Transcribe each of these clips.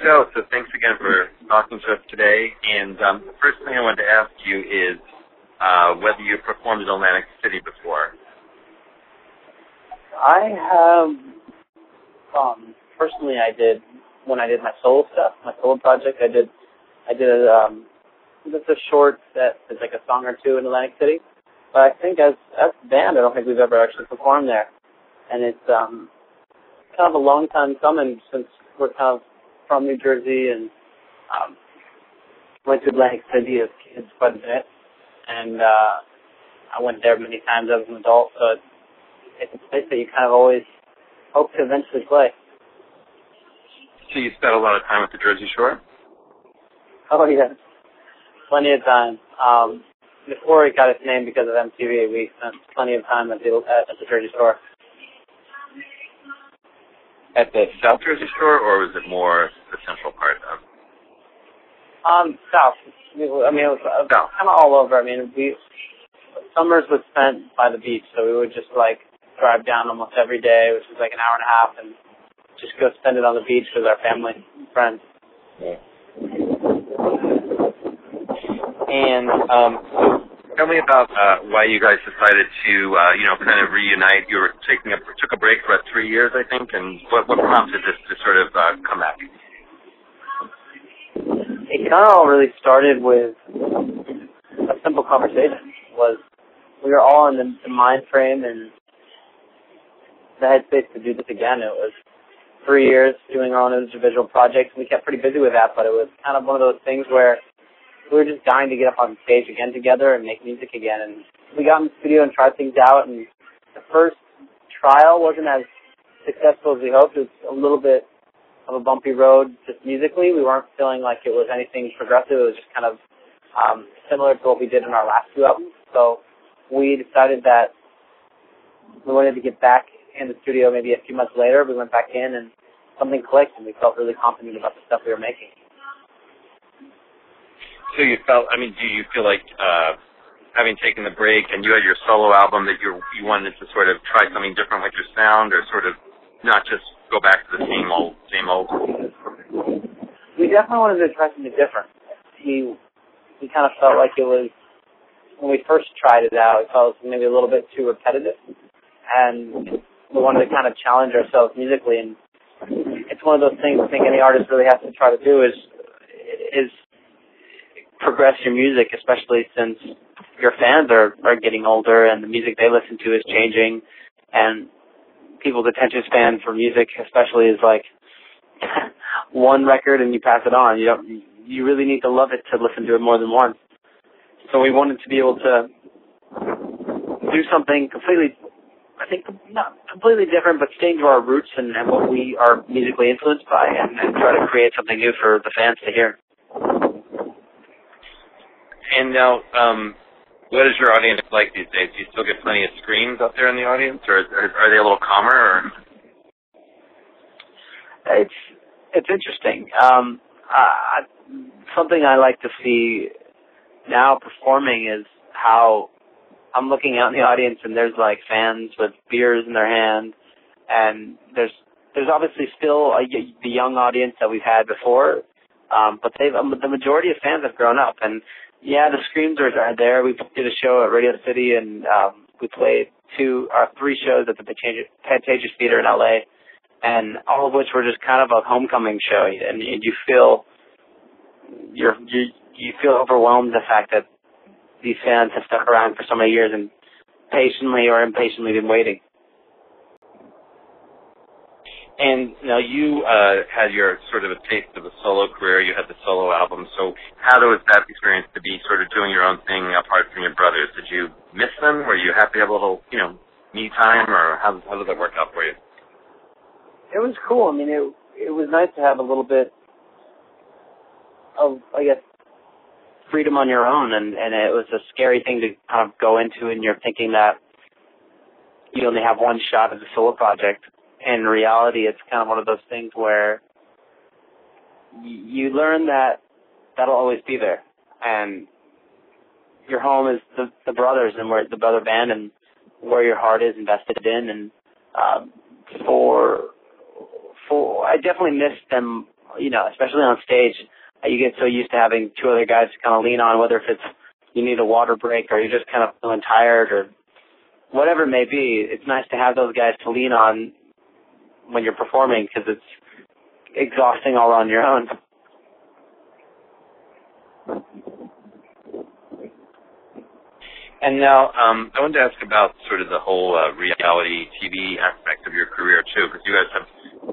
So thanks again for talking to us today. And the first thing I wanted to ask you is whether you performed in Atlantic City before. I have, personally I did, when I did my solo stuff, my solo project, I did just a short that is like a song or two in Atlantic City. But I think as a band, I don't think we've ever actually performed there. And it's kind of a long time coming since we're kind of from New Jersey and went to Atlantic City as kids quite a bit. And I went there many times as an adult, so it's a place that you kind of always hope to eventually play. So you spent a lot of time at the Jersey Shore? Oh, yes. Plenty of time. Before it got its name because of MTV, we spent plenty of time at the Jersey Shore. At the South Jersey Shore, or was it more the central part of? South. I mean, it was kind of all over. I mean, summers was spent by the beach, so we would just like drive down almost every day, which was like an hour and a half, and just go spend it on the beach with our family and friends. Yeah. And so tell me about why you guys decided to, kind of reunite. You were took a break for about 3 years, I think, and what prompted this to sort of come back? It kind of all really started with a simple conversation. We were all in the mind frame and the headspace to do this again. It was 3 years doing our own individual projects. We kept pretty busy with that, but it was kind of one of those things where we were just dying to get up on stage again together and make music again. And we got in the studio and tried things out, and the first trial wasn't as successful as we hoped. It was a little bit of a bumpy road just musically. We weren't feeling like it was anything progressive. It was just kind of similar to what we did in our last two albums. So we decided that we wanted to get back in the studio maybe a few months later. We went back in and something clicked, and we felt really confident about the stuff we were making. So you felt, do you feel like having taken the break and you had your solo album that you wanted to sort of try something different with your sound, or sort of not just go back to the same old? We definitely wanted to try something different. We kind of felt like it was, when we first tried it out, it felt maybe a little bit too repetitive, and we wanted to kind of challenge ourselves musically. And it's one of those things I think any artist really has to try to do is progress your music, especially since your fans are getting older and the music they listen to is changing, and people's attention span for music especially is like one record and you pass it on. You really need to love it to listen to it more than once. So we wanted to be able to do something completely, I think, not completely different, but staying to our roots and what we are musically influenced by, and try to create something new for the fans to hear. And now, what is your audience like these days? Do you still get plenty of screams out there in the audience, or are they a little calmer? Or? It's interesting. Something I like to see now performing is how I'm looking out in the audience and there's like fans with beers in their hand, and there's obviously still the young audience that we've had before, but the majority of fans have grown up. And yeah, the screams are there. We did a show at Radio City, and we played 3 shows at the Pantages Theater in LA, and all of which were just kind of a homecoming show. And you feel you feel overwhelmed the fact that these fans have stuck around for so many years and patiently or impatiently been waiting. And now you had your sort of a taste of a solo career. You had the solo album. So how was that experience to be sort of doing your own thing apart from your brothers? Did you miss them? Were you happy to have a little, me time, or how did that work out for you? It was cool. I mean, it was nice to have a little bit of, I guess, freedom on your own, and it was a scary thing to kind of go into, and you're thinking that you only have one shot at a solo project. In reality, it's kind of one of those things where you learn that that'll always be there, and your home is the brothers, and where the brother band, and where your heart is invested in. And I definitely miss them especially on stage, you get so used to having two other guys to kind of lean on, whether if it's you need a water break or you're just kind of feeling tired or whatever it may be. It's nice to have those guys to lean on when you're performing because it's exhausting all on your own. And now, I wanted to ask about sort of the whole reality TV aspect of your career, too, because you guys have,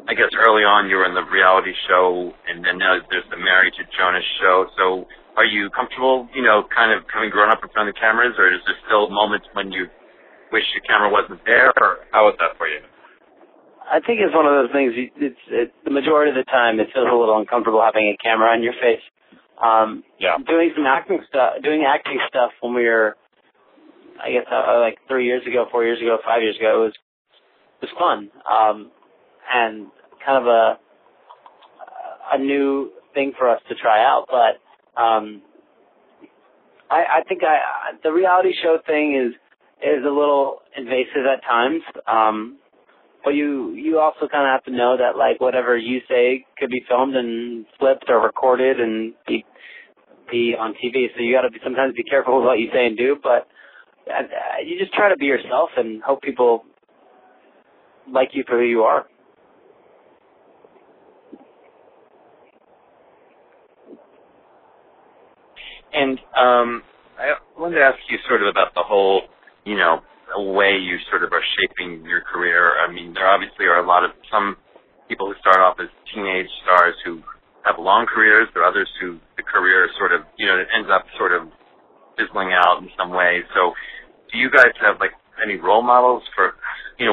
I guess, early on you were in the reality show, and then now there's the Married to Jonas show. So are you comfortable, kind of having grown up in front of the cameras, or is there still moments when you wish your camera wasn't there, or how was that for you? I think it's one of those things, the majority of the time it feels a little uncomfortable having a camera on your face. Doing acting stuff when we were, I guess, like 3 years ago, 4 years ago, 5 years ago, it was fun. And kind of a new thing for us to try out. But I think the reality show thing is a little invasive at times. But you also kind of have to know that, like, whatever you say could be filmed and flipped or recorded and be on TV. So you got to sometimes be careful with what you say and do. But you just try to be yourself and hope people like you for who you are. And I wanted to ask you sort of about the whole, way you sort of are shaping your career. I mean, there obviously are some people who start off as teenage stars who have long careers. There are others who the career sort of, it ends up sort of fizzling out in some way. So do you guys have, like, any role models for,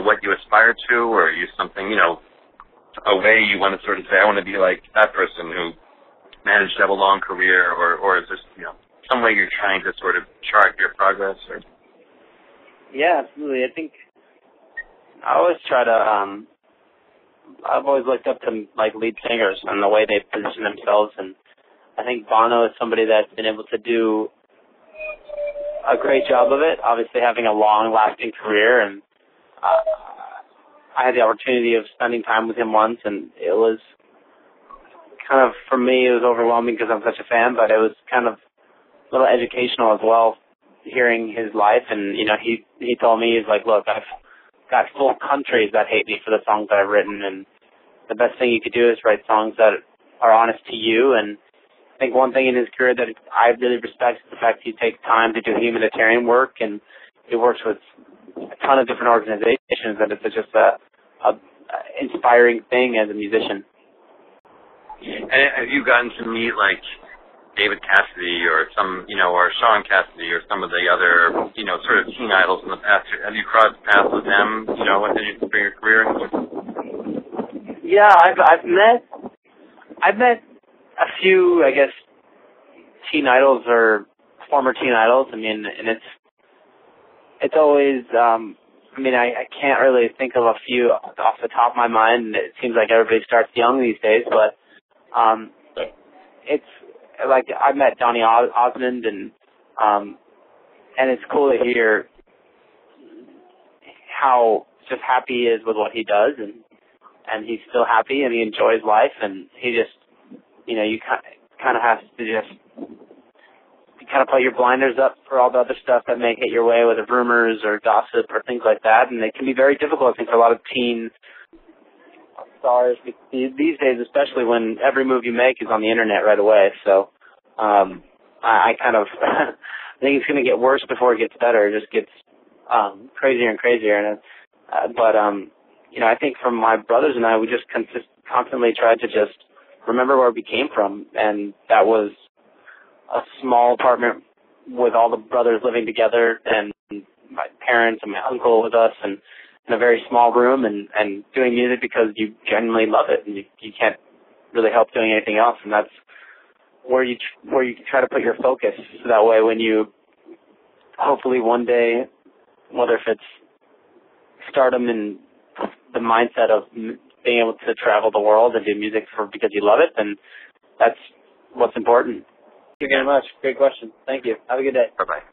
what you aspire to, or are you something, a way you want to sort of say, I want to be like that person who managed to have a long career, or is this, some way you're trying to sort of chart your progress? Or? Yeah, absolutely. I think I always try to, I've always looked up to, like, lead singers and the way they position themselves, and I think Bono is somebody that's been able to do a great job of it, obviously having a long-lasting career, and I had the opportunity of spending time with him once, and it was kind of, for me, it was overwhelming because I'm such a fan, but it was kind of a little educational as well, hearing his life, and, he told me, he's like, look, I've got full countries that hate me for the songs that I've written, and the best thing you could do is write songs that are honest to you, and I think one thing in his career that I really respect is the fact he takes time to do humanitarian work, and he works with a ton of different organizations, and it's just a inspiring thing as a musician. And have you gotten to meet, like, David Cassidy or or Sean Cassidy or some of the other, sort of teen idols in the past? Have you crossed paths with them, in your career? Yeah, I've met a few, I guess, teen idols or former teen idols. I mean, and it's always, I can't really think of a few off the top of my mind. It seems like everybody starts young these days, but it's like I've met Donny Osmond, and it's cool to hear how just happy he is with what he does, and he's still happy and he enjoys life, and he just, you kind of have to just kind of put your blinders up for all the other stuff that may hit your way, whether rumors or gossip or things like that, and it can be very difficult, I think, for a lot of teen stars these days, especially when every move you make is on the internet right away. So I kind of I think it's going to get worse before it gets better. It just gets crazier and crazier. And I think from my brothers and I, we just constantly tried to just remember where we came from, and that was a small apartment with all the brothers living together, and my parents and my uncle with us, and in a very small room, and doing music because you genuinely love it, and you can't really help doing anything else, and that's where you try to put your focus. So that way, when you hopefully one day, whether if it's stardom in the mindset of being able to travel the world and do music because you love it, then that's what's important. Thank you very much. Great question. Thank you. Have a good day. Bye-bye.